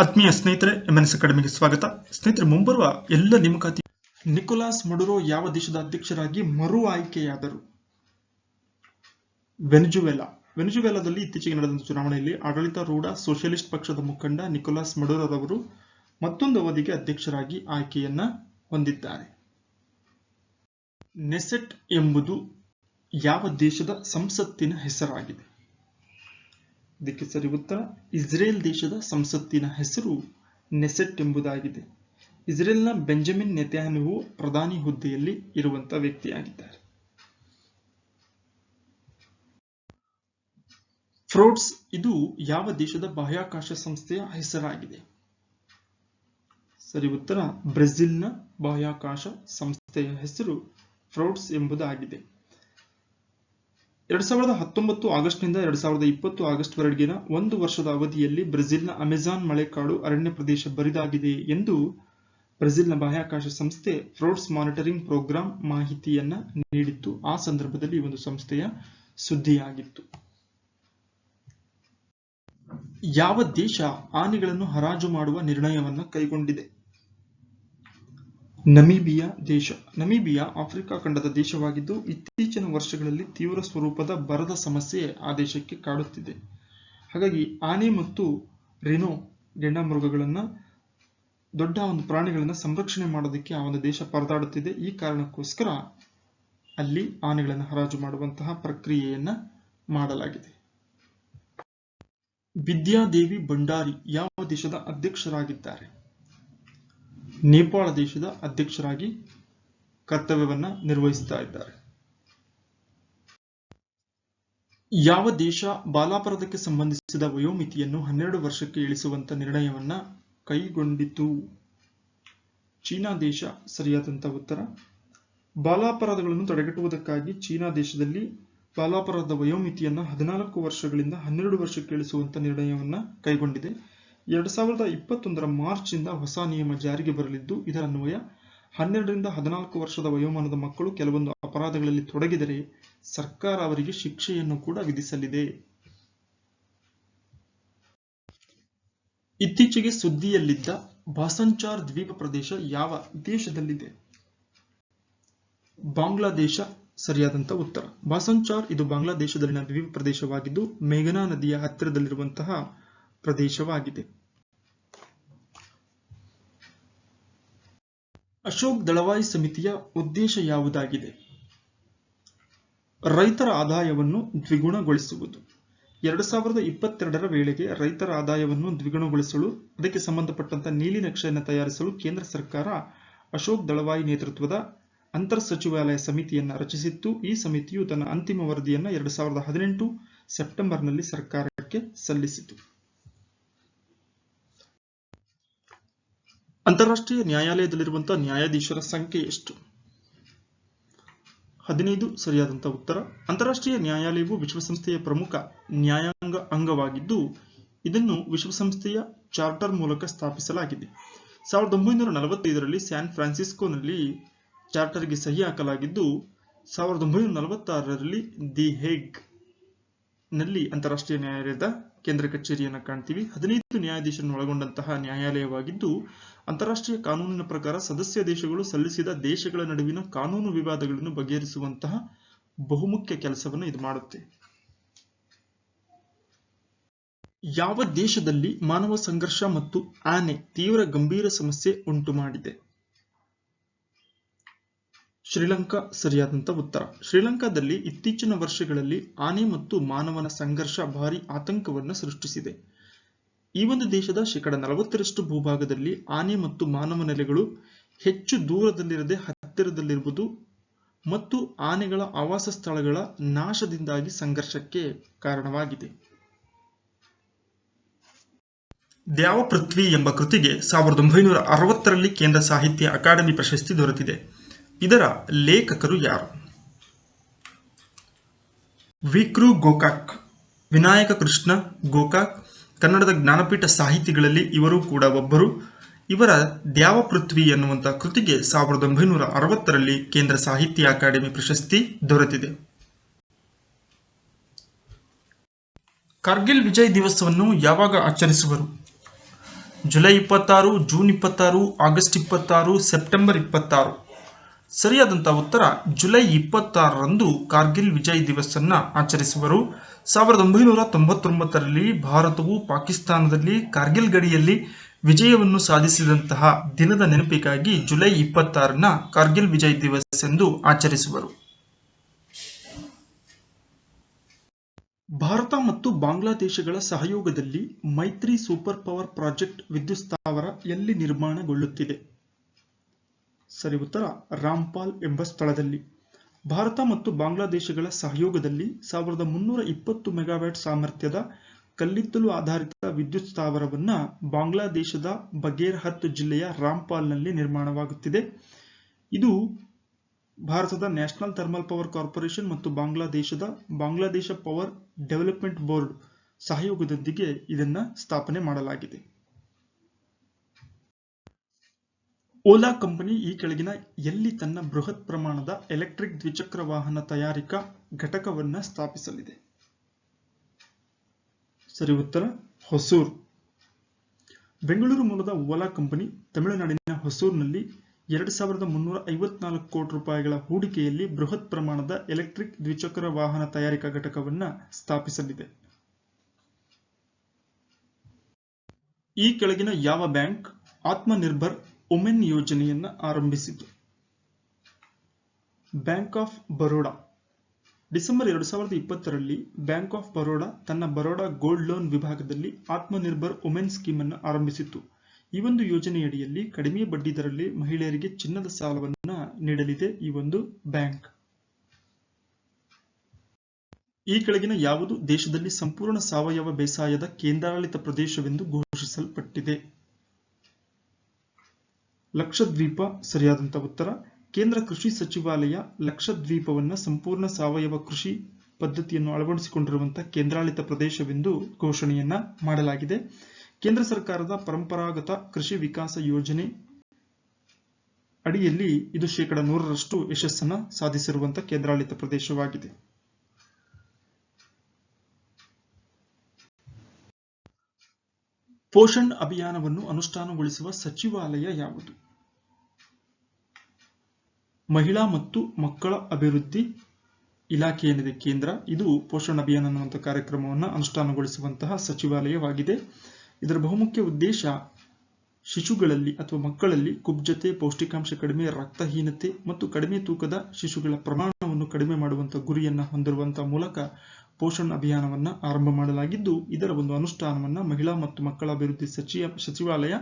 ಆತ್ಮೀಯ ಸ್ನೇಹಿತರೆ, ಎಂಎನ್ಎಸ್ ಅಕಾಡೆಮಿಗೆ ಸ್ವಾಗತ. ಸ್ನೇಹಿತರೆ, ಮುಂಬರುವ ಎಲ್ಲ ನೇಮಕಾತಿ ನಿಕೋಲಾಸ್ ಮಡುರೋ ಯಾವ ದೇಶದ ಅಧ್ಯಕ್ಷರಾಗಿ ಮರು ಆಯ್ಕೆಯಾದರು? ವೆನಿಜುವೆಲಾದಲ್ಲಿ ಇತ್ತೀಚೆಗೆ ನಡೆದ ಚುನಾವಣೆಯಲ್ಲಿ ಆಡಳಿತಾರೂಢ ಸೋಷಿಯಲಿಸ್ಟ್ ಪಕ್ಷದ ಮುಖಂಡ ನಿಕೋಲಾಸ್ ಮಡುರೋರವರು ಮತ್ತೊಂದು ಅವಧಿಗೆ ಅಧ್ಯಕ್ಷರಾಗಿ ಆಯ್ಕೆಯನ್ನ ಹೊಂದಿದ್ದಾರೆ. ನೆಸೆಟ್ ಎಂಬುದು ಯಾವ ದೇಶದ ಸಂಸತ್ತಿನ ಹೆಸರಾಗಿದೆ? ಇದಕ್ಕೆ ಸರಿ ಉತ್ತರ ಇಸ್ರೇಲ್ ದೇಶದ ಸಂಸತ್ತಿನ ಹೆಸರು ನೆಸೆಟ್ ಎಂಬುದಾಗಿದೆ. ಇಸ್ರೇಲ್ನ ಬೆಂಜಮಿನ್ ನೆತನ್ಯಾಹು ಪ್ರಧಾನಿ ಹುದ್ದೆಯಲ್ಲಿ ಇರುವಂತಹ ವ್ಯಕ್ತಿಯಾಗಿದ್ದಾರೆ. ಫ್ರೋಡ್ಸ್ ಇದು ಯಾವ ದೇಶದ ಬಾಹ್ಯಾಕಾಶ ಸಂಸ್ಥೆಯ ಹೆಸರಾಗಿದೆ? ಸರಿ ಉತ್ತರ ಬ್ರೆಜಿಲ್ನ ಬಾಹ್ಯಾಕಾಶ ಸಂಸ್ಥೆಯ ಹೆಸರು ಫ್ರೋಡ್ಸ್ ಎಂಬುದಾಗಿದೆ. 2019 ಆಗಸ್ಟ್ನಿಂದ 2020 ಆಗಸ್ಟ್ ವರೆಗಿನ ಒಂದು ವರ್ಷದ ಅವಧಿಯಲ್ಲಿ ಬ್ರೆಜಿಲ್ನ ಅಮೆಜಾನ್ ಮಳೆಕಾಡು ಅರಣ್ಯ ಪ್ರದೇಶ ಬರಿದಾಗಿದೆ ಎಂದು ಬ್ರೆಜಿಲ್ನ ಬಾಹ್ಯಾಕಾಶ ಸಂಸ್ಥೆ ಫ್ರೋಡ್ಸ್ ಮಾನಿಟರಿಂಗ್ ಪ್ರೋಗ್ರಾಂ ಮಾಹಿತಿಯನ್ನ ನೀಡಿತ್ತು. ಆ ಸಂದರ್ಭದಲ್ಲಿ ಈ ಒಂದು ಸಂಸ್ಥೆಯ ಸುದ್ದಿಯಾಗಿತ್ತು. ಯಾವ ದೇಶ ಆನೆಗಳನ್ನು ಹರಾಜು ಮಾಡುವ ನಿರ್ಣಯವನ್ನ ಕೈಗೊಂಡಿದೆ? ನಮೀಬಿಯಾ ದೇಶ. ನಮೀಬಿಯಾ ಆಫ್ರಿಕಾ ಖಂಡದ ದೇಶವಾಗಿದ್ದು ಇತ್ತೀಚಿನ ವರ್ಷಗಳಲ್ಲಿ ತೀವ್ರ ಸ್ವರೂಪದ ಬರದ ಸಮಸ್ಯೆ ಆ ದೇಶಕ್ಕೆ ಕಾಡುತ್ತಿದೆ. ಹಾಗಾಗಿ ಆನೆ ಮತ್ತು ರಿನೋ ಗೆಂಡಮೃಗಗಳನ್ನ ದೊಡ್ಡ ಒಂದು ಪ್ರಾಣಿಗಳನ್ನ ಸಂರಕ್ಷಣೆ ಮಾಡೋದಕ್ಕೆ ಆ ಒಂದು ದೇಶ ಪರದಾಡುತ್ತಿದೆ. ಈ ಕಾರಣಕ್ಕೋಸ್ಕರ ಅಲ್ಲಿ ಆನೆಗಳನ್ನು ಹರಾಜು ಮಾಡುವಂತಹ ಪ್ರಕ್ರಿಯೆಯನ್ನ ಮಾಡಲಾಗಿದೆ. ವಿದ್ಯಾದೇವಿ ಭಂಡಾರಿ ಯಾವ ದೇಶದ ಅಧ್ಯಕ್ಷರಾಗಿದ್ದಾರೆ? ನೇಪಾಳ ದೇಶದ ಅಧ್ಯಕ್ಷರಾಗಿ ಕರ್ತವ್ಯವನ್ನ ನಿರ್ವಹಿಸ್ತಾ ಇದ್ದಾರೆ. ಯಾವ ದೇಶ ಬಾಲಾಪರಾಧಕ್ಕೆ ಸಂಬಂಧಿಸಿದ ವಯೋಮಿತಿಯನ್ನು 12 ವರ್ಷಕ್ಕೆ ಇಳಿಸುವಂತ ನಿರ್ಣಯವನ್ನ ಕೈಗೊಂಡಿತು? ಚೀನಾ ದೇಶ ಸರಿಯಾದಂತ ಉತ್ತರ. ಬಾಲಾಪರಾಧಗಳನ್ನು ತಡೆಗಟ್ಟುವುದಕ್ಕಾಗಿ ಚೀನಾ ದೇಶದಲ್ಲಿ ಬಾಲಾಪರಾಧದ ವಯೋಮಿತಿಯನ್ನ 14 ವರ್ಷಗಳಿಂದ 12 ವರ್ಷಕ್ಕೆ ಇಳಿಸುವಂತ ನಿರ್ಣಯವನ್ನ ಕೈಗೊಂಡಿದೆ. 2021 ಮಾರ್ಚ್ ಇಂದ ಹೊಸ ನಿಯಮ ಜಾರಿಗೆ ಬರಲಿದ್ದು, ಇದರ ಅನ್ವಯ 12 ರಿಂದ 14 ವರ್ಷದ ವಯೋಮಾನದ ಮಕ್ಕಳು ಕೆಲವೊಂದು ಅಪರಾಧಗಳಲ್ಲಿ ತೊಡಗಿದರೆ ಸರ್ಕಾರ ಅವರಿಗೆ ಶಿಕ್ಷೆಯನ್ನು ಕೂಡ ವಿಧಿಸಲಿದೆ. ಇತ್ತೀಚೆಗೆ ಸುದ್ದಿಯಲ್ಲಿದ್ದ ಬಾಸಂಚಾರ್ ದ್ವೀಪ ಪ್ರದೇಶ ಯಾವ ದೇಶದಲ್ಲಿದೆ? ಬಾಂಗ್ಲಾದೇಶ ಸರಿಯಾದಂತ ಉತ್ತರ. ಬಾಸಂಚಾರ್ ಇದು ಬಾಂಗ್ಲಾದೇಶದಲ್ಲಿನ ದ್ವೀಪ ಪ್ರದೇಶವಾಗಿದ್ದು ಮೇಘನಾ ನದಿಯ ಹತ್ತಿರದಲ್ಲಿರುವಂತಹ ಪ್ರದೇಶವಾಗಿದೆ. ಅಶೋಕ್ ದಳವಾಯಿ ಸಮಿತಿಯ ಉದ್ದೇಶ ಯಾವುದಾಗಿದೆ? ರೈತರ ಆದಾಯವನ್ನು ದ್ವಿಗುಣಗೊಳಿಸುವುದು. 2022ರ ವೇಳೆಗೆ ರೈತರ ಆದಾಯವನ್ನು ದ್ವಿಗುಣಗೊಳಿಸಲು ಅದಕ್ಕೆ ಸಂಬಂಧಪಟ್ಟಂತ ನೀಲಿ ನಕ್ಷೆಯನ್ನು ತಯಾರಿಸಲು ಕೇಂದ್ರ ಸರ್ಕಾರ ಅಶೋಕ್ ದಳವಾಯಿ ನೇತೃತ್ವದ ಅಂತರ್ ಸಚಿವಾಲಯ ಸಮಿತಿಯನ್ನ ರಚಿಸಿತ್ತು. ಈ ಸಮಿತಿಯು ತನ್ನ ಅಂತಿಮ ವರದಿಯನ್ನ 2018 ಸೆಪ್ಟೆಂಬರ್ನಲ್ಲಿ ಸರ್ಕಾರಕ್ಕೆ ಸಲ್ಲಿಸಿತು. ಅಂತಾರಾಷ್ಟ್ರೀಯ ನ್ಯಾಯಾಲಯದಲ್ಲಿರುವಂತಹ ನ್ಯಾಯಾಧೀಶರ ಸಂಖ್ಯೆ ಎಷ್ಟು? 15 ಸರಿಯಾದಂತಹ ಉತ್ತರ. ಅಂತಾರಾಷ್ಟ್ರೀಯ ನ್ಯಾಯಾಲಯವು ವಿಶ್ವಸಂಸ್ಥೆಯ ಪ್ರಮುಖ ನ್ಯಾಯಾಂಗ ಅಂಗವಾಗಿದ್ದು ಇದನ್ನು ವಿಶ್ವಸಂಸ್ಥೆಯ ಚಾರ್ಟರ್ ಮೂಲಕ ಸ್ಥಾಪಿಸಲಾಗಿದೆ. 1945ರಲ್ಲಿ ಸ್ಯಾನ್ ಫ್ರಾನ್ಸಿಸ್ಕೋನಲ್ಲಿ ಚಾರ್ಟರ್ಗೆ ಸಹಿ ಹಾಕಲಾಗಿದ್ದು 1946ರಲ್ಲಿ ದಿ ಹೇಗ್ ನಲ್ಲಿ ಅಂತಾರಾಷ್ಟ್ರೀಯ ನ್ಯಾಯಾಲಯದ ಕೇಂದ್ರ ಕಚೇರಿಯನ್ನು ಕಾಣ್ತೀವಿ. 15 ನ್ಯಾಯಾಧೀಶರನ್ನು ಒಳಗೊಂಡಂತಹ ನ್ಯಾಯಾಲಯವಾಗಿದ್ದು ಅಂತಾರಾಷ್ಟ್ರೀಯ ಕಾನೂನಿನ ಪ್ರಕಾರ ಸದಸ್ಯ ದೇಶಗಳು ಸಲ್ಲಿಸಿದ ದೇಶಗಳ ನಡುವಿನ ಕಾನೂನು ವಿವಾದಗಳನ್ನು ಬಗೆಹರಿಸುವಂತಹ ಬಹುಮುಖ್ಯ ಕೆಲಸವನ್ನು ಇದು ಮಾಡುತ್ತೆ. ಯಾವ ದೇಶದಲ್ಲಿ ಮಾನವ ಸಂಘರ್ಷ ಮತ್ತು ಆನೆ ತೀವ್ರ ಗಂಭೀರ ಸಮಸ್ಯೆ ಉಂಟು ಮಾಡಿದೆ? ಶ್ರೀಲಂಕಾ ಸರಿಯಾದಂತ ಉತ್ತರ. ಶ್ರೀಲಂಕಾದಲ್ಲಿ ಇತ್ತೀಚಿನ ವರ್ಷಗಳಲ್ಲಿ ಆನೆ ಮತ್ತು ಮಾನವನ ಸಂಘರ್ಷ ಭಾರಿ ಆತಂಕವನ್ನು ಸೃಷ್ಟಿಸಿದೆ. ಈ ಒಂದು ದೇಶದ 40% ಭೂಭಾಗದಲ್ಲಿ ಆನೆ ಮತ್ತು ಮಾನವ ನೆಲೆಗಳು ಹೆಚ್ಚು ದೂರದಲ್ಲಿರದೆ ಹತ್ತಿರದಲ್ಲಿರುವುದು ಮತ್ತು ಆನೆಗಳ ಆವಾಸ ಸ್ಥಳಗಳ ನಾಶದಿಂದಾಗಿ ಸಂಘರ್ಷಕ್ಕೆ ಕಾರಣವಾಗಿದೆ. ದ್ಯಾವ ಪೃಥ್ವಿ ಎಂಬ ಕೃತಿಗೆ 1960ರಲ್ಲಿ ಕೇಂದ್ರ ಸಾಹಿತ್ಯ ಅಕಾಡೆಮಿ ಪ್ರಶಸ್ತಿ ದೊರೆತಿದೆ. ಇದರ ಲೇಖಕರು ಯಾರು? ವಿಕ್ರು ಗೋಕಾಕ್, ವಿನಾಯಕ ಕೃಷ್ಣ ಗೋಕಾಕ್. ಕನ್ನಡದ ಜ್ಞಾನಪೀಠ ಸಾಹಿತಿಗಳಲ್ಲಿ ಇವರು ಕೂಡ ಒಬ್ಬರು. ಇವರ ದ್ಯಾವ ಪೃಥ್ವಿ ಎನ್ನುವಂತಹ ಕೃತಿಗೆ 1960ರಲ್ಲಿ ಕೇಂದ್ರ ಸಾಹಿತ್ಯ ಅಕಾಡೆಮಿ ಪ್ರಶಸ್ತಿ ದೊರೆತಿದೆ. ಕಾರ್ಗಿಲ್ ವಿಜಯ್ ದಿವಸವನ್ನು ಯಾವಾಗ ಆಚರಿಸುವರು? July 26, June 26, August 26, September 26. ಸರಿಯಾದಂಥ ಉತ್ತರ ಜುಲೈ 26ರಂದು ಕಾರ್ಗಿಲ್ ವಿಜಯ್ ದಿವಸ್ ಅನ್ನ ಆಚರಿಸುವರು. 1999ರಲ್ಲಿ ಭಾರತವು ಪಾಕಿಸ್ತಾನದಲ್ಲಿ ಕಾರ್ಗಿಲ್ ಗಡಿಯಲ್ಲಿ ವಿಜಯವನ್ನು ಸಾಧಿಸಿದಂತಹ ದಿನದ ನೆನಪಿಗಾಗಿ ಜುಲೈ 26ನ ಕಾರ್ಗಿಲ್ ವಿಜಯ್ ದಿವಸ್ ಎಂದು ಆಚರಿಸುವರು. ಭಾರತ ಮತ್ತು ಬಾಂಗ್ಲಾದೇಶಗಳ ಸಹಯೋಗದಲ್ಲಿ ಮೈತ್ರಿ ಸೂಪರ್ ಪವರ್ ಪ್ರಾಜೆಕ್ಟ್ ವಿದ್ಯುತ್ ಸ್ಥಾವರ ಎಲ್ಲಿ ನಿರ್ಮಾಣಗೊಳ್ಳುತ್ತಿದೆ? ಸರಿ ಉತ್ತರ ರಾಮ್ಪಾಲ್ ಎಂಬ ಸ್ಥಳದಲ್ಲಿ. ಭಾರತ ಮತ್ತು ಬಾಂಗ್ಲಾದೇಶಗಳ ಸಹಯೋಗದಲ್ಲಿ 1320 ಮೆಗಾವ್ಯಾಟ್ ಸಾಮರ್ಥ್ಯದ ಕಲ್ಲಿದ್ದಲು ಆಧಾರಿತ ವಿದ್ಯುತ್ ಸ್ಥಾವರವನ್ನ ಬಾಂಗ್ಲಾದೇಶದ ಬಗೇರ್ಹತ್ ಜಿಲ್ಲೆಯ ರಾಮ್ಪಾಲ್ನಲ್ಲಿ ನಿರ್ಮಾಣವಾಗುತ್ತಿದೆ. ಇದು ಭಾರತದ ನ್ಯಾಷನಲ್ ಥರ್ಮಲ್ ಪವರ್ ಕಾರ್ಪೊರೇಷನ್ ಮತ್ತು ಬಾಂಗ್ಲಾದೇಶ ಪವರ್ ಡೆವಲಪ್ಮೆಂಟ್ ಬೋರ್ಡ್ ಸಹಯೋಗದೊಂದಿಗೆ ಇದನ್ನ ಸ್ಥಾಪನೆ ಮಾಡಲಾಗಿದೆ. ಓಲಾ ಕಂಪನಿ ಈ ಕೆಳಗಿನ ಎಲ್ಲಿ ತನ್ನ ಬೃಹತ್ ಪ್ರಮಾಣದ ಎಲೆಕ್ಟ್ರಿಕ್ ದ್ವಿಚಕ್ರ ವಾಹನ ತಯಾರಿಕಾ ಘಟಕವನ್ನ ಸ್ಥಾಪಿಸಲಿದೆ? ಸರಿ ಉತ್ತರ ಹೊಸೂರ್. ಬೆಂಗಳೂರು ಮೂಲದ ಓಲಾ ಕಂಪನಿ ತಮಿಳುನಾಡಿನ ಹೊಸೂರ್ನಲ್ಲಿ 2354 ಕೋಟಿ ರೂಪಾಯಿಗಳ ಹೂಡಿಕೆಯಲ್ಲಿ ಬೃಹತ್ ಪ್ರಮಾಣದ ಎಲೆಕ್ಟ್ರಿಕ್ ದ್ವಿಚಕ್ರ ವಾಹನ ತಯಾರಿಕಾ ಘಟಕವನ್ನ ಸ್ಥಾಪಿಸಲಿದೆ. ಈ ಕೆಳಗಿನ ಯಾವ ಬ್ಯಾಂಕ್ ಆತ್ಮನಿರ್ಭರ್ ವುಮೆನ್ ಯೋಜನೆಯನ್ನ ಆರಂಭಿಸಿತು? Bank of Baroda. ಡಿಸೆಂಬರ್ 2020ರಲ್ಲಿ ಬ್ಯಾಂಕ್ ಆಫ್ ಬರೋಡಾ ತನ್ನ ಬರೋಡಾ ಗೋಲ್ಡ್ ಲೋನ್ ವಿಭಾಗದಲ್ಲಿ ಆತ್ಮನಿರ್ಭರ್ ವುಮೆನ್ ಸ್ಕೀಮ್ ಅನ್ನು ಆರಂಭಿಸಿತು. ಈ ಒಂದು ಯೋಜನೆಯಡಿಯಲ್ಲಿ ಕಡಿಮೆ ಬಡ್ಡಿ ದರದಲ್ಲಿ ಮಹಿಳೆಯರಿಗೆ ಚಿನ್ನದ ಸಾಲವನ್ನ ನೀಡಲಿದೆ ಈ ಒಂದು ಬ್ಯಾಂಕ್. ಈ ಕೆಳಗಿನ ಯಾವುದು ದೇಶದಲ್ಲಿ ಸಂಪೂರ್ಣ ಸಾವಯವ ಬೇಸಾಯದ ಕೇಂದ್ರಾಡಳಿತ ಪ್ರದೇಶವೆಂದು ಘೋಷಿಸಲ್ಪಟ್ಟಿದೆ? ಲಕ್ಷದ್ವೀಪ ಸರಿಯಾದಂತ ಉತ್ತರ. ಕೇಂದ್ರ ಕೃಷಿ ಸಚಿವಾಲಯ ಲಕ್ಷದ್ವೀಪವನ್ನ ಸಂಪೂರ್ಣ ಸಾವಯವ ಕೃಷಿ ಪದ್ಧತಿಯನ್ನು ಅಳವಡಿಸಿಕೊಂಡಿರುವಂತಹ ಕೇಂದ್ರಾಡಳಿತ ಪ್ರದೇಶವೆಂದು ಘೋಷಣೆಯನ್ನ ಮಾಡಲಾಗಿದೆ. ಕೇಂದ್ರ ಸರ್ಕಾರದ ಪರಂಪರಾಗತ ಕೃಷಿ ವಿಕಾಸ ಯೋಜನೆ ಅಡಿಯಲ್ಲಿ ಇದು 100% ಯಶಸ್ಸನ್ನ ಸಾಧಿಸಿರುವಂತಹ ಕೇಂದ್ರಾಡಳಿತ ಪ್ರದೇಶವಾಗಿದೆ. ಪೋಷಣ್ ಅಭಿಯಾನವನ್ನು ಅನುಷ್ಠಾನಗೊಳಿಸುವ ಸಚಿವಾಲಯ ಯಾವುದು? ಮಹಿಳಾ ಮತ್ತು ಮಕ್ಕಳ ಅಭಿವೃದ್ಧಿ ಇಲಾಖೆ ಏನಿದೆ ಕೇಂದ್ರ, ಇದು ಪೋಷಣ್ ಅಭಿಯಾನ ಅನ್ನುವಂಥ ಕಾರ್ಯಕ್ರಮವನ್ನು ಅನುಷ್ಠಾನಗೊಳಿಸುವಂತಹ ಸಚಿವಾಲಯವಾಗಿದೆ. ಇದರ ಬಹುಮುಖ್ಯ ಉದ್ದೇಶ ಶಿಶುಗಳಲ್ಲಿ ಅಥವಾ ಮಕ್ಕಳಲ್ಲಿ ಕುಬ್ಜತೆ, ಪೌಷ್ಟಿಕಾಂಶ ಕಡಿಮೆ, ರಕ್ತಹೀನತೆ ಮತ್ತು ಕಡಿಮೆ ತೂಕದ ಶಿಶುಗಳ ಪ್ರಮಾಣವನ್ನು ಕಡಿಮೆ ಮಾಡುವಂತಹ ಗುರಿಯನ್ನ ಹೊಂದಿರುವಂತಹ ಮೂಲಕ ಪೋಷಣ್ ಅಭಿಯಾನವನ್ನ ಆರಂಭ ಮಾಡಲಾಗಿದ್ದು, ಇದರ ಒಂದು ಅನುಷ್ಠಾನವನ್ನ ಮಹಿಳಾ ಮತ್ತು ಮಕ್ಕಳ ಅಭಿವೃದ್ಧಿ ಸಚಿವಾಲಯ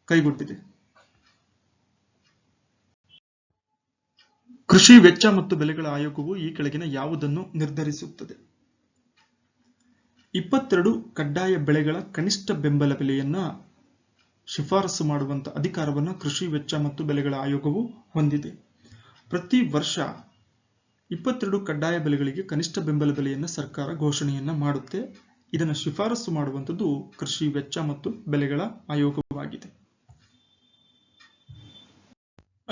ಕೈಗೊಂಡಿದೆ. ಕೃಷಿ ವೆಚ್ಚ ಮತ್ತು ಬೆಲೆಗಳ ಆಯೋಗವು ಈ ಕೆಳಗಿನ ಯಾವುದನ್ನು ನಿರ್ಧರಿಸುತ್ತದೆ? 22 ಕಡ್ಡಾಯ ಬೆಳೆಗಳ ಕನಿಷ್ಠ ಬೆಂಬಲ ಬೆಲೆಯನ್ನ ಶಿಫಾರಸು ಮಾಡುವಂತ ಅಧಿಕಾರವನ್ನು ಕೃಷಿ ವೆಚ್ಚ ಮತ್ತು ಬೆಲೆಗಳ ಆಯೋಗವು ಹೊಂದಿದೆ. ಪ್ರತಿ ವರ್ಷ 22 ಕಡ್ಡಾಯ ಬೆಲೆಗಳಿಗೆ ಕನಿಷ್ಠ ಬೆಂಬಲ ಬೆಲೆಯನ್ನು ಸರ್ಕಾರ ಘೋಷಣೆಯನ್ನ ಮಾಡುತ್ತೆ. ಇದನ್ನು ಶಿಫಾರಸು ಮಾಡುವಂಥದ್ದು ಕೃಷಿ ವೆಚ್ಚ ಮತ್ತು ಬೆಲೆಗಳ ಆಯೋಗವಾಗಿದೆ.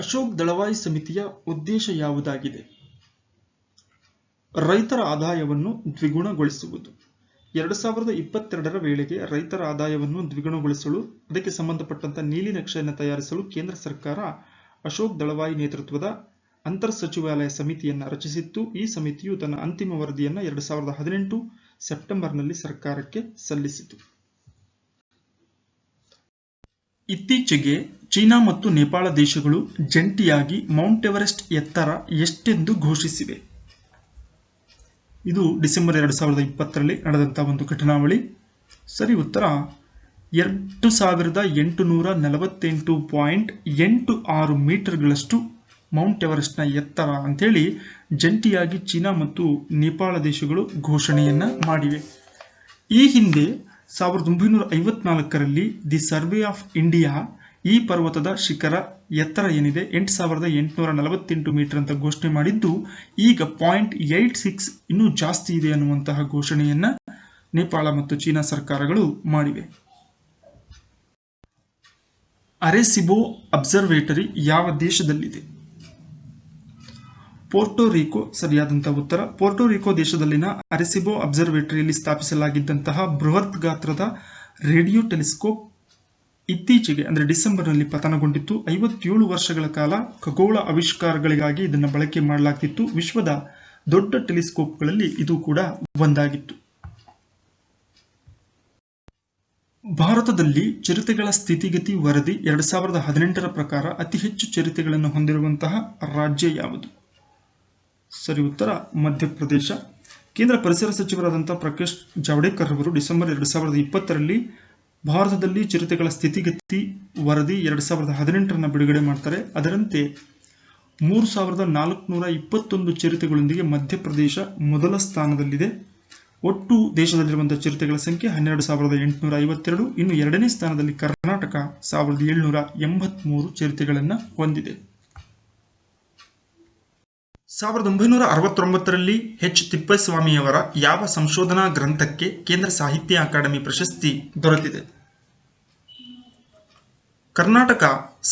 ಅಶೋಕ್ ದಳವಾಯಿ ಸಮಿತಿಯ ಉದ್ದೇಶ ಯಾವುದಾಗಿದೆ? ರೈತರ ಆದಾಯವನ್ನು ದ್ವಿಗುಣಗೊಳಿಸುವುದು. 2022ರ ವೇಳೆಗೆ ರೈತರ ಆದಾಯವನ್ನು ದ್ವಿಗುಣಗೊಳಿಸಲು ಅದಕ್ಕೆ ಸಂಬಂಧಪಟ್ಟಂತ ನೀಲಿ ನಕ್ಷೆಯನ್ನು ತಯಾರಿಸಲು ಕೇಂದ್ರ ಸರ್ಕಾರ ಅಶೋಕ್ ದಳವಾಯಿ ನೇತೃತ್ವದ ಅಂತರ್ ಸಚಿವಾಲಯ ಸಮಿತಿಯನ್ನ ರಚಿಸಿತ್ತು. ಈ ಸಮಿತಿಯು ತನ್ನ ಅಂತಿಮ ವರದಿಯನ್ನ 2018 ಸೆಪ್ಟೆಂಬರ್ನಲ್ಲಿ ಸರ್ಕಾರಕ್ಕೆ ಸಲ್ಲಿಸಿತು. ಇತ್ತೀಚೆಗೆ ಚೀನಾ ಮತ್ತು ನೇಪಾಳ ದೇಶಗಳು ಜಂಟಿಯಾಗಿ ಮೌಂಟ್ ಎವರೆಸ್ಟ್ ಎತ್ತರ ಎಷ್ಟೆಂದು ಘೋಷಿಸಿವೆ? ಇದು ಡಿಸೆಂಬರ್ 2020ರಲ್ಲಿ ನಡೆದಂತಹ ಒಂದು ಘಟನಾವಳಿ. ಸರಿ ಉತ್ತರ 2848.86 ಮೀಟರ್ಗಳಷ್ಟು ಮೌಂಟ್ ಎವರೆಸ್ಟ್ನ ಎತ್ತರ ಅಂತೇಳಿ ಜಂಟಿಯಾಗಿ ಚೀನಾ ಮತ್ತು ನೇಪಾಳ ದೇಶಗಳು ಘೋಷಣೆಯನ್ನ ಮಾಡಿವೆ. ಈ ಹಿಂದೆ 1954ರಲ್ಲಿ ದಿ ಸರ್ವೆ ಆಫ್ ಇಂಡಿಯಾ ಈ ಪರ್ವತದ ಶಿಖರ ಎತ್ತರ ಏನಿದೆ 8848 ಮೀಟರ್ ಅಂತ ಘೋಷಣೆ ಮಾಡಿದ್ದು, ಈಗ 0.86 ಇನ್ನೂ ಜಾಸ್ತಿ ಇದೆ ಅನ್ನುವಂತಹ ಘೋಷಣೆಯನ್ನ ನೇಪಾಳ ಮತ್ತು ಚೀನಾ ಸರ್ಕಾರಗಳು ಮಾಡಿವೆ. ಅರೆಸಿಬೊ ಅಬ್ಸರ್ವೇಟರಿ ಯಾವ ದೇಶದಲ್ಲಿದೆ? ಪೋರ್ಟೊರಿಕೋ ಸರಿಯಾದಂತಹ ಉತ್ತರ. ಪೋರ್ಟೊರಿಕೋ ದೇಶದಲ್ಲಿನ ಅರೆಸಿಬೊ ಅಬ್ಸರ್ವೇಟರಿಯಲ್ಲಿ ಸ್ಥಾಪಿಸಲಾಗಿದ್ದಂತಹ ಬೃಹತ್ ಗಾತ್ರದ ರೇಡಿಯೋ ಟೆಲಿಸ್ಕೋಪ್ ಇತ್ತೀಚೆಗೆ ಅಂದರೆ ಡಿಸೆಂಬರ್ನಲ್ಲಿ ಪತನಗೊಂಡಿತ್ತು. 57 ವರ್ಷಗಳ ಕಾಲ ಖಗೋಳ ಆವಿಷ್ಕಾರಗಳಿಗಾಗಿ ಇದನ್ನು ಬಳಕೆ ಮಾಡಲಾಗ್ತಿತ್ತು. ವಿಶ್ವದ ದೊಡ್ಡ ಟೆಲಿಸ್ಕೋಪ್ಗಳಲ್ಲಿ ಇದು ಕೂಡ ಒಂದಾಗಿತ್ತು. ಭಾರತದಲ್ಲಿ ಚಿರತೆಗಳ ಸ್ಥಿತಿಗತಿ ವರದಿ 2018ರ ಪ್ರಕಾರ ಅತಿ ಹೆಚ್ಚು ಚಿರತೆಗಳನ್ನು ಹೊಂದಿರುವಂತಹ ರಾಜ್ಯ ಯಾವುದು? ಸರಿ ಉತ್ತರ ಮಧ್ಯಪ್ರದೇಶ. ಕೇಂದ್ರ ಪರಿಸರ ಸಚಿವರಾದಂತಹ ಪ್ರಕಾಶ್ ಜಾವಡೇಕರ್ ಅವರು ಡಿಸೆಂಬರ್ 2020ರಲ್ಲಿ ಭಾರತದಲ್ಲಿ ಚಿರತೆಗಳ ಸ್ಥಿತಿಗತಿ ವರದಿ 2018ರನ್ನು ಬಿಡುಗಡೆ ಮಾಡ್ತಾರೆ. ಅದರಂತೆ 3421 ಚಿರತೆಗಳೊಂದಿಗೆ ಮಧ್ಯಪ್ರದೇಶ ಮೊದಲ ಸ್ಥಾನದಲ್ಲಿದೆ. ಒಟ್ಟು ದೇಶದಲ್ಲಿರುವಂತಹ ಚಿರತೆಗಳ ಸಂಖ್ಯೆ 12852. ಇನ್ನು ಎರಡನೇ ಸ್ಥಾನದಲ್ಲಿ ಕರ್ನಾಟಕ 1783 ಚಿರತೆಗಳನ್ನು ಹೊಂದಿದೆ. 1969ರಲ್ಲಿ ಎಚ್ ತಿಪ್ಪೇಸ್ವಾಮಿಯವರ ಯಾವ ಸಂಶೋಧನಾ ಗ್ರಂಥಕ್ಕೆ ಕೇಂದ್ರ ಸಾಹಿತ್ಯ ಅಕಾಡೆಮಿ ಪ್ರಶಸ್ತಿ ದೊರೆತಿದೆ? ಕರ್ನಾಟಕ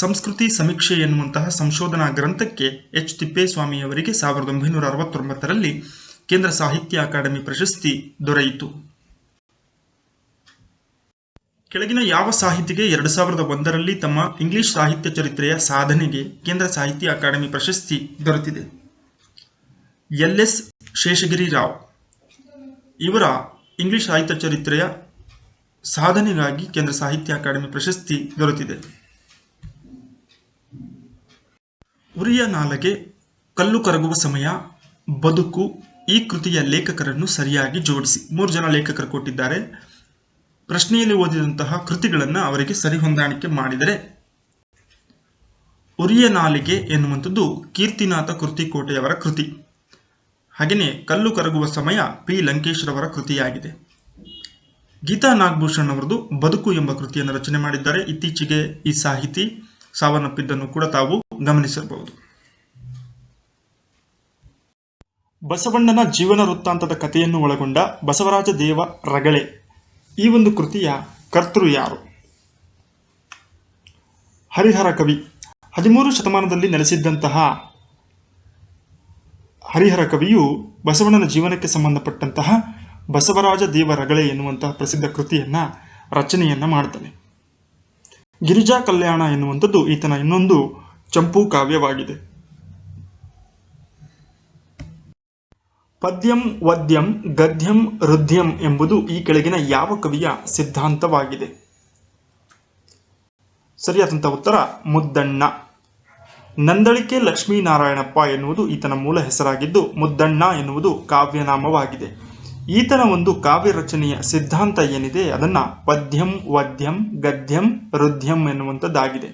ಸಂಸ್ಕೃತಿ ಸಮೀಕ್ಷೆ ಎನ್ನುವಂತಹ ಸಂಶೋಧನಾ ಗ್ರಂಥಕ್ಕೆ ಎಚ್ ತಿಪ್ಪೇಸ್ವಾಮಿಯವರಿಗೆ 1969ರಲ್ಲಿ ಕೇಂದ್ರ ಸಾಹಿತ್ಯ ಅಕಾಡೆಮಿ ಪ್ರಶಸ್ತಿ ದೊರೆಯಿತು. ಕೆಳಗಿನ ಯಾವ ಸಾಹಿತಿಗೆ 2001ರಲ್ಲಿ ತಮ್ಮ ಇಂಗ್ಲಿಷ್ ಸಾಹಿತ್ಯ ಚರಿತ್ರೆಯ ಸಾಧನೆಗೆ ಕೇಂದ್ರ ಸಾಹಿತ್ಯ ಅಕಾಡೆಮಿ ಪ್ರಶಸ್ತಿ ದೊರೆತಿದೆ? ಎಲ್.ಎಸ್. ಶೇಷಗಿರಿ ರಾವ್ ಇವರ ಇಂಗ್ಲಿಷ್ ಸಾಹಿತ್ಯ ಚರಿತ್ರೆಯ ಸಾಧನೆಗಾಗಿ ಕೇಂದ್ರ ಸಾಹಿತ್ಯ ಅಕಾಡೆಮಿ ಪ್ರಶಸ್ತಿ ದೊರೆತಿದೆ. ಉರಿಯ ನಾಲಗೆ, ಕಲ್ಲು ಕರಗುವ ಸಮಯ, ಬದುಕು ಈ ಕೃತಿಯ ಲೇಖಕರನ್ನು ಸರಿಯಾಗಿ ಜೋಡಿಸಿ. 3 ಜನ ಲೇಖಕರು ಕೊಟ್ಟಿದ್ದಾರೆ. ಪ್ರಶ್ನೆಯಲ್ಲಿ ಓದಿದಂತಹ ಕೃತಿಗಳನ್ನು ಅವರಿಗೆ ಸರಿ ಹೊಂದಾಣಿಕೆ ಮಾಡಿದರೆ, ಉರಿಯ ನಾಲಿಗೆ ಎನ್ನುವಂಥದ್ದು ಕೀರ್ತಿನಾಥ ಕೃತಿಕೋಟೆಯವರ ಕೃತಿ. ಹಾಗೆಯೇ ಕಲ್ಲು ಕರಗುವ ಸಮಯ ಪಿ ಲಂಕೇಶ್ ರವರ ಕೃತಿಯಾಗಿದೆ. ಗೀತಾ ನಾಗಭೂಷಣ್ ಅವರದು ಬದುಕು ಎಂಬ ಕೃತಿಯನ್ನು ರಚನೆ ಮಾಡಿದ್ದಾರೆ. ಇತ್ತೀಚೆಗೆ ಈ ಸಾಹಿತಿ ಸಾವನ್ನಪ್ಪಿದ್ದನ್ನು ಕೂಡ ತಾವು ಗಮನಿಸಿರಬಹುದು. ಬಸವಣ್ಣನ ಜೀವನ ವೃತ್ತಾಂತದ ಕಥೆಯನ್ನು ಒಳಗೊಂಡ ಬಸವರಾಜ ದೇವ ರಗಳೆ ಈ ಒಂದು ಕೃತಿಯ ಕರ್ತೃ ಯಾರು? ಹರಿಹರ ಕವಿ. 13 ಶತಮಾನದಲ್ಲಿ ನೆಲೆಸಿದ್ದಂತಹ ಹರಿಹರ ಕವಿಯು ಬಸವಣ್ಣನ ಜೀವನಕ್ಕೆ ಸಂಬಂಧಪಟ್ಟಂತಹ ಬಸವರಾಜ ದೇವ ರಗಳೆ ಎನ್ನುವಂತಹ ಪ್ರಸಿದ್ಧ ರಚನೆಯನ್ನ ಮಾಡ್ತಾನೆ. ಗಿರಿಜಾ ಕಲ್ಯಾಣ ಎನ್ನುವಂಥದ್ದು ಈತನ ಇನ್ನೊಂದು ಚಂಪೂ ಕಾವ್ಯವಾಗಿದೆ. ಪದ್ಯಂ ವದ್ಯಂ ಗದ್ಯಂ ಹೃದ್ಯಂ ಎಂಬುದು ಈ ಕೆಳಗಿನ ಯಾವ ಕವಿಯ ಸಿದ್ಧಾಂತವಾಗಿದೆ? ಸರಿಯಾದಂತಹ ಉತ್ತರ ಮುದ್ದಣ್ಣ. ನಂದಳಿಕೆ ಲಕ್ಷ್ಮೀನಾರಾಯಣಪ್ಪ ಎನ್ನುವುದು ಈತನ ಮೂಲ ಹೆಸರಾಗಿದ್ದು, ಮುದ್ದಣ್ಣ ಎನ್ನುವುದು ಕಾವ್ಯನಾಮವಾಗಿದೆ. ಈತನ ಒಂದು ಕಾವ್ಯ ರಚನೆಯ ಸಿದ್ಧಾಂತ ಏನಿದೆ ಅದನ್ನ ಪದ್ಯಂ ವದ್ಯಂ ಗದ್ಯಂ ಹೃದ್ಯಂ ಎನ್ನುವಂಥದ್ದಾಗಿದೆ.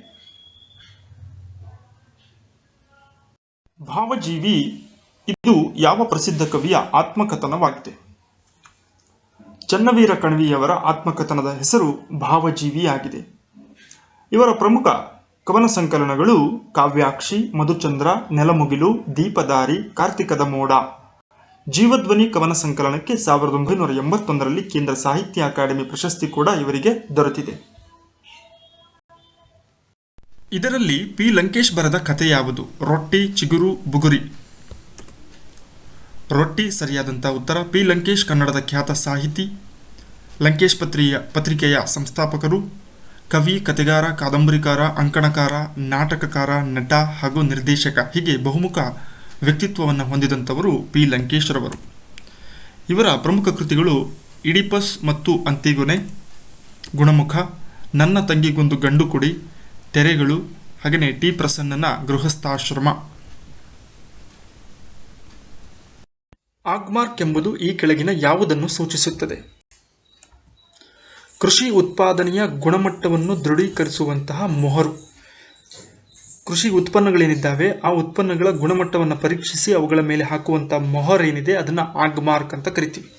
ಭಾವಜೀವಿ ಇದು ಯಾವ ಪ್ರಸಿದ್ಧ ಕವಿಯ ಆತ್ಮಕಥನವಾಗಿದೆ? ಚನ್ನವೀರ ಕಣವಿಯವರ ಆತ್ಮಕಥನದ ಹೆಸರು ಭಾವಜೀವಿಯಾಗಿದೆ. ಇವರ ಪ್ರಮುಖ ಕವನ ಸಂಕಲನಗಳು ಕಾವ್ಯಾಕ್ಷಿ, ಮಧುಚಂದ್ರ, ನೆಲಮುಗಿಲು, ದೀಪದಾರಿ, ಕಾರ್ತಿಕದ ಮೋಡ. ಜೀವಧ್ವನಿ ಕವನ ಸಂಕಲನಕ್ಕೆ 1981ರಲ್ಲಿ ಕೇಂದ್ರ ಸಾಹಿತ್ಯ ಅಕಾಡೆಮಿ ಪ್ರಶಸ್ತಿ ಕೂಡ ಇವರಿಗೆ ದೊರೆತಿದೆ. ಇದರಲ್ಲಿ ಪಿ ಲಂಕೇಶ್ ಬರೆದ ಕಥೆ ಯಾವುದು? ರೊಟ್ಟಿ, ಚಿಗುರು, ಬುಗುರಿ. ರೊಟ್ಟಿ ಸರಿಯಾದಂತಹ ಉತ್ತರ. ಪಿ ಲಂಕೇಶ್ ಕನ್ನಡದ ಖ್ಯಾತ ಸಾಹಿತಿ, ಲಂಕೇಶ್ ಪತ್ರಿಕೆಯ ಸಂಸ್ಥಾಪಕರು, ಕವಿ, ಕಥೆಗಾರ, ಕಾದಂಬರಿಕಾರ, ಅಂಕಣಕಾರ, ನಾಟಕಕಾರ, ನಟ ಹಾಗೂ ನಿರ್ದೇಶಕ. ಹೀಗೆ ಬಹುಮುಖ ವ್ಯಕ್ತಿತ್ವವನ್ನು ಹೊಂದಿದಂಥವರು ಪಿ ಲಂಕೇಶ್ ರವರು. ಇವರ ಪ್ರಮುಖ ಕೃತಿಗಳು ಇಡಿಪಸ್ ಮತ್ತು ಅಂತಿಗೊನೆ, ಗುಣಮುಖ, ನನ್ನ ತಂಗಿಗೊಂದು ಗಂಡು ಕುಡಿ, ತೆರೆಗಳು, ಹಾಗೆಯೇ ಟಿ ಪ್ರಸನ್ನನ ಗೃಹಸ್ಥಾಶ್ರಮ. ಆಗ್ಮಾರ್ಕ್ ಎಂಬುದು ಈ ಕೆಳಗಿನ ಯಾವುದನ್ನು ಸೂಚಿಸುತ್ತದೆ? ಕೃಷಿ ಉತ್ಪಾದನೆಯ ಗುಣಮಟ್ಟವನ್ನು ದೃಢೀಕರಿಸುವಂತಹ ಮೊಹರು. ಕೃಷಿ ಉತ್ಪನ್ನಗಳೇನಿದ್ದಾವೆ ಆ ಉತ್ಪನ್ನಗಳ ಗುಣಮಟ್ಟವನ್ನು ಪರೀಕ್ಷಿಸಿ ಅವುಗಳ ಮೇಲೆ ಹಾಕುವಂತಹ ಮೊಹರ್ ಏನಿದೆ ಅದನ್ನ ಆಗ್ಮಾರ್ಕ್ ಅಂತ ಕರಿತೀವಿ.